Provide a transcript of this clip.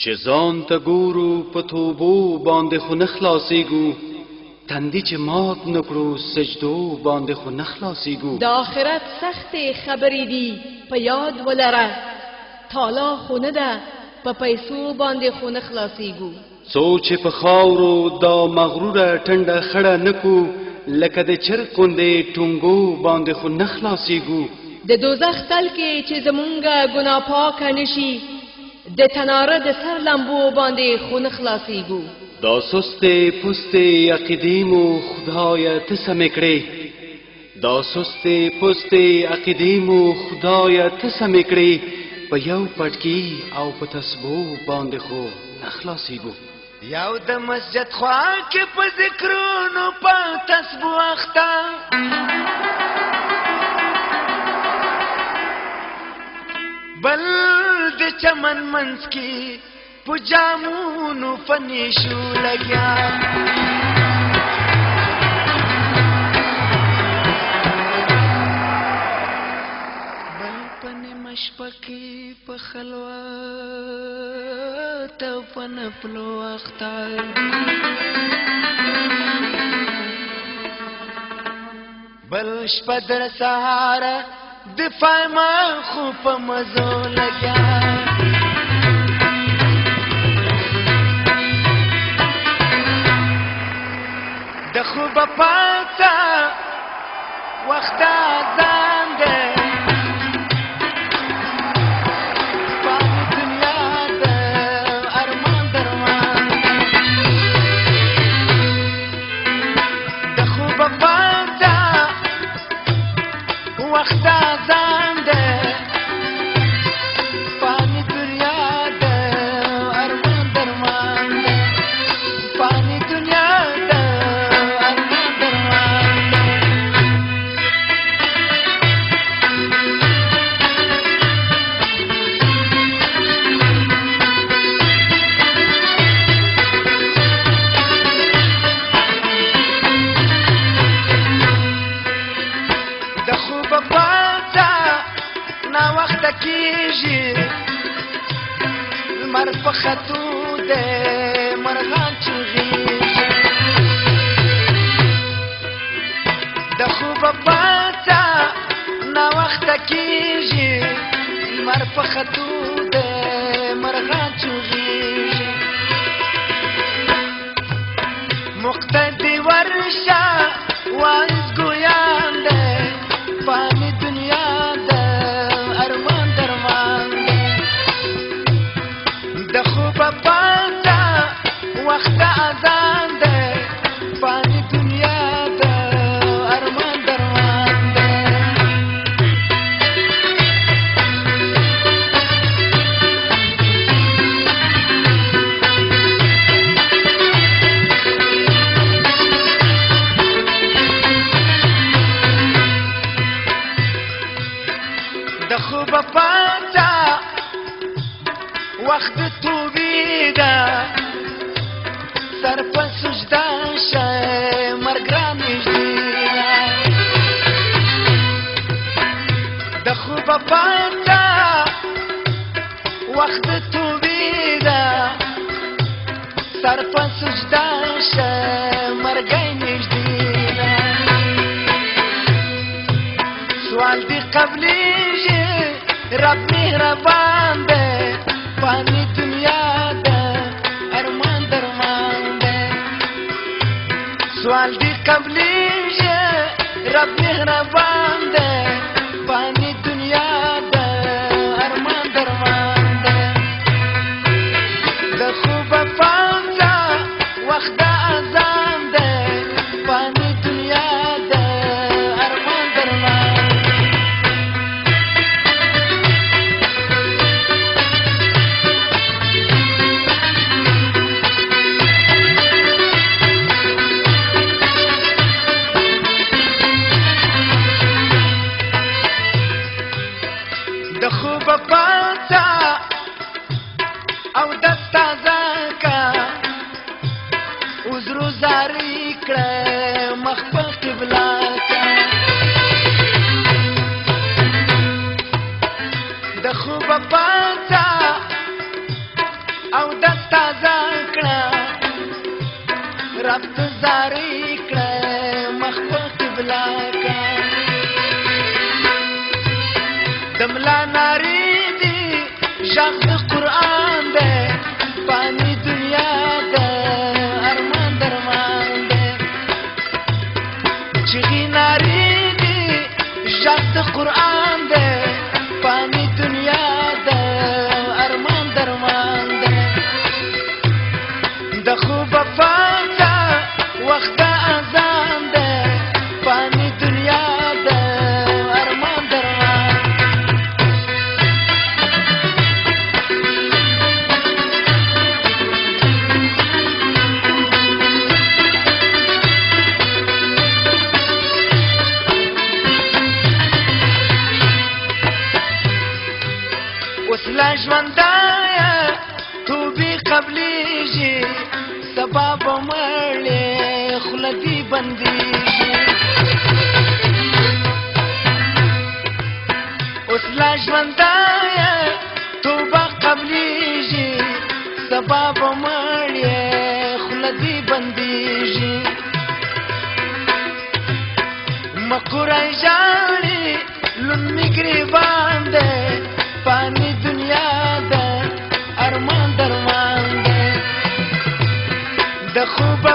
چې ځان ته ګورو په توبو باندې خو نه خلاصېږو، تندي چې مات نه کړو سجدو باندې خو نه خلاصېږو. د آخرت سختې خبرې دي په یاد ولره، تالا خو نه ده په پیسو باندې خو نه خلاصېږو. څو چې په خاورو دا مغروره ټنډه خړه نه کو، لکه د چرګ غوندې ټونګو باندې خو نه خلاصېږو. د دوزخ تل کې چې زمونږه ګناه پاکه نشي، د تناره د سر لمبو باندې خو نه خلاصېږو. دا سستې پستې عقیدې مو خدایه ته سمې کړې، دا سستې پستې عقیدې مو خدایه ته سمې کړې، په یو پټکي او په تسبو باندې خو نه خلاصېږو. یو د مسجد خوا کې په ذکرونو په تسبو اخته، بل د چمن منځ کې په جامونو فنې شو لګیا. بل په نیمه شپه کې په خلوت او په نفلو اخته، بل شپه در سهاره دفاع ما خو په مزو لګیا. د خوب پاتا وخت اذان ده، پانی دنیا ده ارمان درمان. د خوب پاتا وخت اذان ده، پانی دنیا ده ارمان درمان ده، پانی دنیا ده ارمان درمان ده. د خوب پاتا نا وخت کیږي، لمر په خطو ده مرغان چغیږي. د خوب پاتا نا وخت کیږي، لمر په خطو ده مرغان چغیږي. مقتدی ورشه وایز ګویان ده، پانی دنیا ده ارمان درمان ده. د خوب پاتا وخت اذان ده، پانی دنیا ده ارمان درمان ده. د خوب پاتا وخت توبې ده، سر په سجده شه مرګ را نږدې ده. د خوب پاتا وخت توبې ده، سر په سجده شه مرګ نږدې ده. سوال دی قبلیږي رب مهربان ده، پانی دنیا ده ارمان درمان ده. سوال دی قبلیږي رب مهربان ده، پانی دنیا ده ارمان درمان ده. د خوب پاتا وخت اذان ده، پانی دنیا ده ارمان درمان ده. د خوب پاتا او دستا زکا عذرو زاری کړه مخ په قبله کا. د خوب پاتا او د تازه کړه رب ته زارۍ کړه مخ په قبله کړه د ملا نارې دي غږ د قرآن دی فاني دنیا ده ارمان درمان دی چغې نارې دي غږ د قرآن دی فاني دنیا ده ارمان درمان دی د خوبه فاته وخت د اذان دی فاني دنیا ده ارمان درمان اوس لا ژوندیه توبې قبلیږي سبا به مړې خوله دې بندېږي اوس لا ژوندیه توبه قبلیږي سبا به مړې خوله دې بندېږي مکوری ژاړي لوند مې ګریوان دی فاني دنیا ده ارمان درمان دی د خوبه